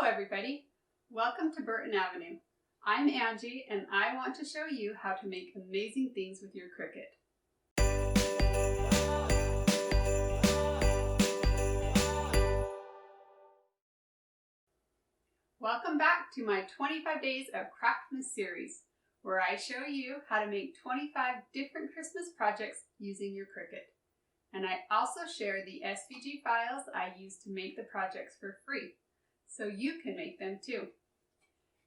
everybody, welcome to Burton Avenue. I'm Angie and I want to show you how to make amazing things with your Cricut. Welcome back to my 25 Days of Craftmas series, where I show you how to make 25 different Christmas projects using your Cricut. And I also share the SVG files I use to make the projects for free, so you can make them too.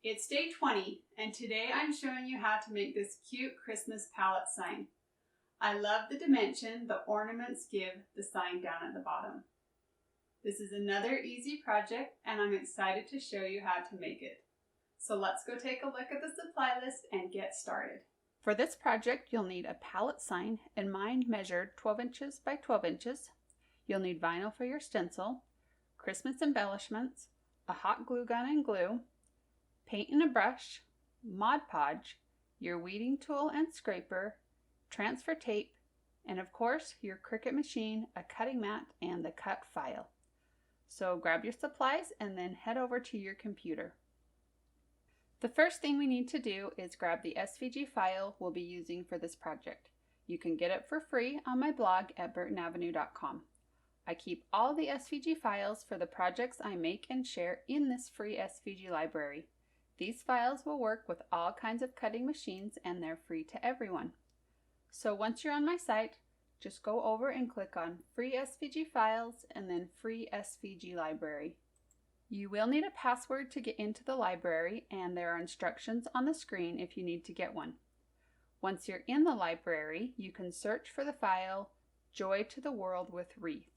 It's day 20, and today I'm showing you how to make this cute Christmas palette sign. I love the dimension the ornaments give the sign down at the bottom. This is another easy project, and I'm excited to show you how to make it. So let's go take a look at the supply list and get started. For this project, you'll need a palette sign, and mine measured 12 inches by 12 inches. You'll need vinyl for your stencil, Christmas embellishments, a hot glue gun and glue, paint and a brush, Mod Podge, your weeding tool and scraper, transfer tape, and of course your Cricut machine, a cutting mat, and the cut file. So grab your supplies and then head over to your computer. The first thing we need to do is grab the SVG file we'll be using for this project. You can get it for free on my blog at burtonavenue.com. I keep all the SVG files for the projects I make and share in this free SVG library. These files will work with all kinds of cutting machines and they're free to everyone. So once you're on my site, just go over and click on Free SVG Files and then Free SVG Library. You will need a password to get into the library, and there are instructions on the screen if you need to get one. Once you're in the library, you can search for the file Joy to the World with Wreath.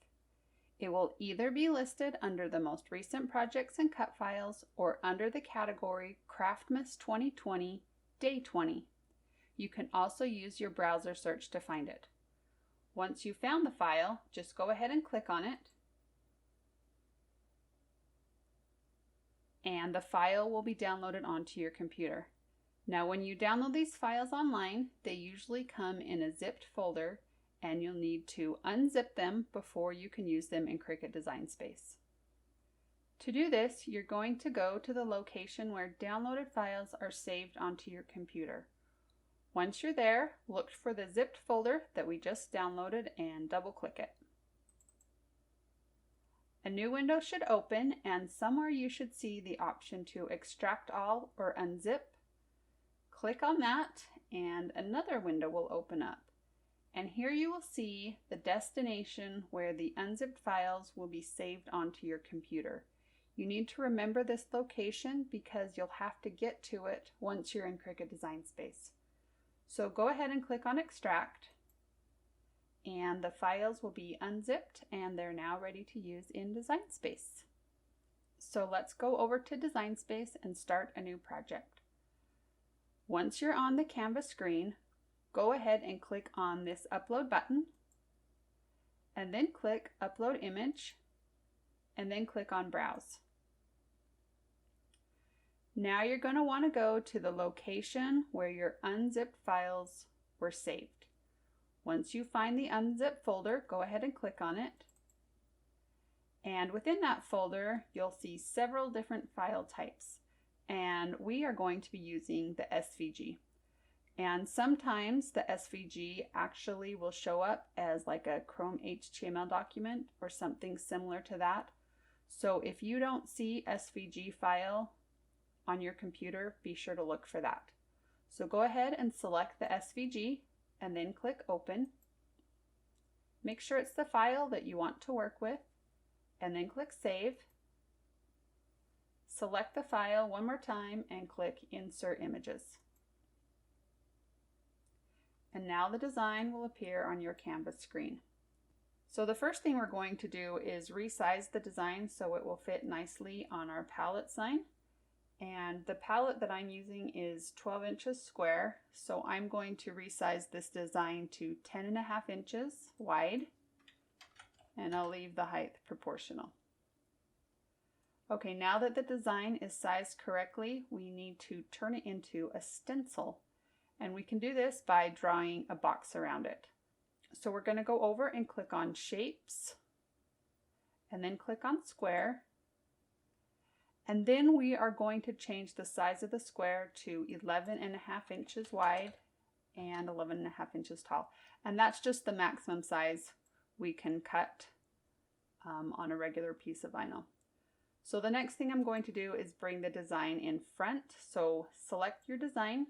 It will either be listed under the most recent projects and cut files or under the category Craftmas 2020 Day 20. You can also use your browser search to find it. Once you've found the file, just go ahead and click on it, and the file will be downloaded onto your computer. Now when you download these files online, they usually come in a zipped folder, and you'll need to unzip them before you can use them in Cricut Design Space. To do this, you're going to go to the location where downloaded files are saved onto your computer. Once you're there, look for the zipped folder that we just downloaded and double-click it. A new window should open, and somewhere you should see the option to extract all or unzip. Click on that and another window will open up. And here you will see the destination where the unzipped files will be saved onto your computer. You need to remember this location because you'll have to get to it once you're in Cricut Design Space. So go ahead and click on Extract, and the files will be unzipped and they're now ready to use in Design Space. So let's go over to Design Space and start a new project. Once you're on the Canvas screen, go ahead and click on this Upload button, and then click Upload Image, and then click on Browse. Now you're going to want to go to the location where your unzipped files were saved. Once you find the unzipped folder, go ahead and click on it. And within that folder, you'll see several different file types. And we are going to be using the SVG. And sometimes the SVG actually will show up as like a Chrome HTML document or something similar to that. So if you don't see SVG file on your computer, be sure to look for that. So go ahead and select the SVG and then click Open. Make sure it's the file that you want to work with, and then click Save. Select the file one more time and click Insert Images. And now the design will appear on your Canvas screen. So the first thing we're going to do is resize the design so it will fit nicely on our palette sign. And the palette that I'm using is 12 inches square, so I'm going to resize this design to 10.5 inches wide, and I'll leave the height proportional. Okay, now that the design is sized correctly, we need to turn it into a stencil, and we can do this by drawing a box around it. So we're going to go over and click on Shapes, and then click on Square. And then we are going to change the size of the square to 11.5 inches wide and 11.5 inches tall. And that's just the maximum size we can cut on a regular piece of vinyl. So the next thing I'm going to do is bring the design in front. So select your design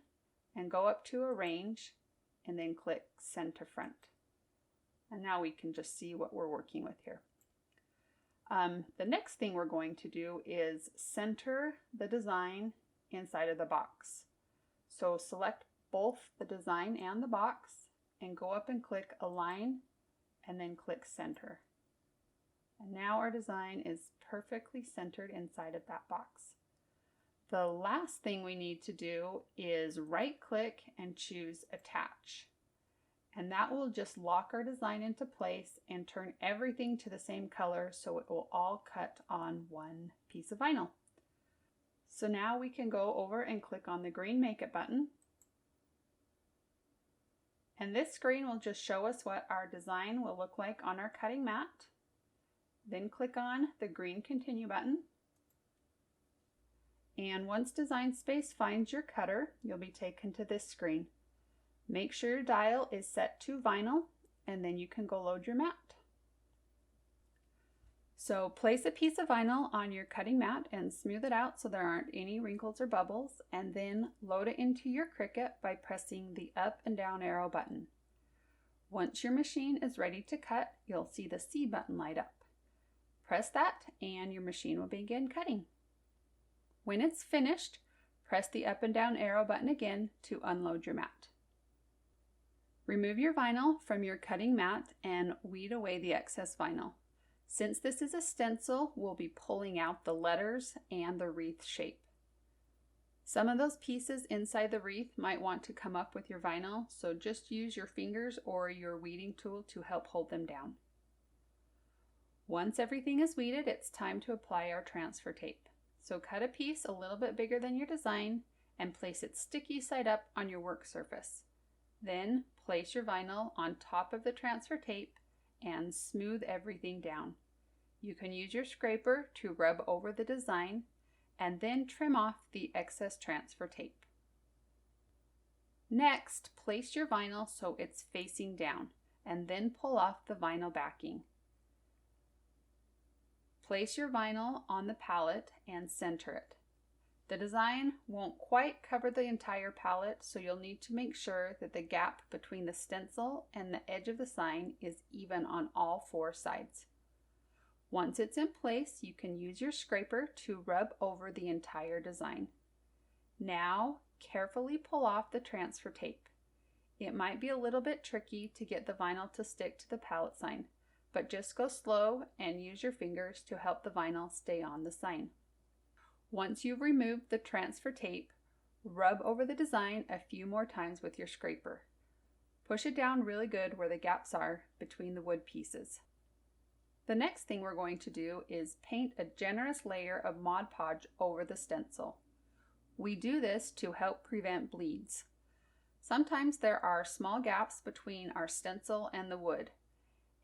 and go up to Arrange and then click Center Front. And now we can just see what we're working with here. The next thing we're going to do is center the design inside of the box. So select both the design and the box and go up and click Align and then click Center. And now our design is perfectly centered inside of that box. The last thing we need to do is right click and choose Attach. And that will just lock our design into place and turn everything to the same color so it will all cut on one piece of vinyl. So now we can go over and click on the green Make It button. And this screen will just show us what our design will look like on our cutting mat. Then click on the green Continue button. And once Design Space finds your cutter, you'll be taken to this screen. Make sure your dial is set to vinyl and then you can go load your mat. So place a piece of vinyl on your cutting mat and smooth it out so there aren't any wrinkles or bubbles, and then load it into your Cricut by pressing the up and down arrow button. Once your machine is ready to cut, you'll see the C button light up. Press that and your machine will begin cutting. When it's finished, press the up and down arrow button again to unload your mat. Remove your vinyl from your cutting mat and weed away the excess vinyl. Since this is a stencil, we'll be pulling out the letters and the wreath shape. Some of those pieces inside the wreath might want to come up with your vinyl, so just use your fingers or your weeding tool to help hold them down. Once everything is weeded, it's time to apply our transfer tape. So cut a piece a little bit bigger than your design and place it sticky side up on your work surface. Then place your vinyl on top of the transfer tape and smooth everything down. You can use your scraper to rub over the design and then trim off the excess transfer tape. Next, place your vinyl so it's facing down and then pull off the vinyl backing. Place your vinyl on the palette and center it. The design won't quite cover the entire palette, so you'll need to make sure that the gap between the stencil and the edge of the sign is even on all four sides. Once it's in place, you can use your scraper to rub over the entire design. Now, carefully pull off the transfer tape. It might be a little bit tricky to get the vinyl to stick to the palette sign, but just go slow and use your fingers to help the vinyl stay on the sign. Once you've removed the transfer tape, rub over the design a few more times with your scraper. Push it down really good where the gaps are between the wood pieces. The next thing we're going to do is paint a generous layer of Mod Podge over the stencil. We do this to help prevent bleeds. Sometimes there are small gaps between our stencil and the wood,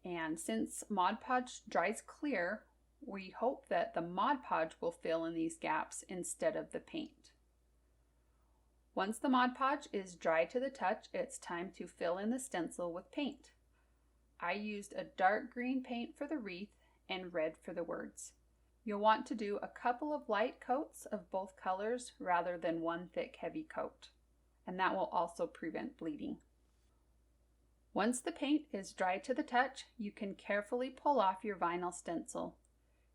and since Mod Podge dries clear, we hope that the Mod Podge will fill in these gaps instead of the paint. Once the Mod Podge is dry to the touch, it's time to fill in the stencil with paint. I used a dark green paint for the wreath and red for the words. You'll want to do a couple of light coats of both colors rather than one thick heavy coat, and that will also prevent bleeding. Once the paint is dry to the touch, you can carefully pull off your vinyl stencil.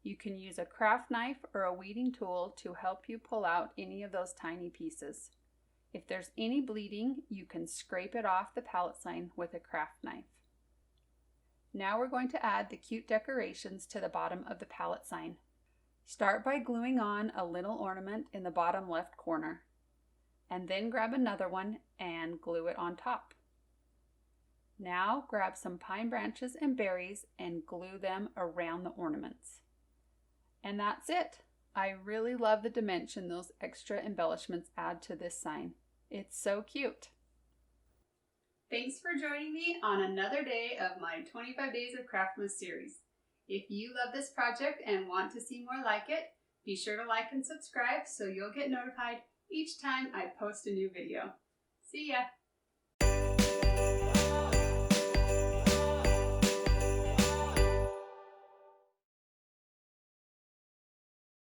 You can use a craft knife or a weeding tool to help you pull out any of those tiny pieces. If there's any bleeding, you can scrape it off the palette sign with a craft knife. Now we're going to add the cute decorations to the bottom of the palette sign. Start by gluing on a little ornament in the bottom left corner, and then grab another one and glue it on top. Now grab some pine branches and berries and glue them around the ornaments. And that's it. I really love the dimension those extra embellishments add to this sign. It's so cute. Thanks for joining me on another day of my 25 Days of Craftmas series. If you love this project and want to see more like it, Be sure to like and subscribe so you'll get notified each time I post a new video. See ya!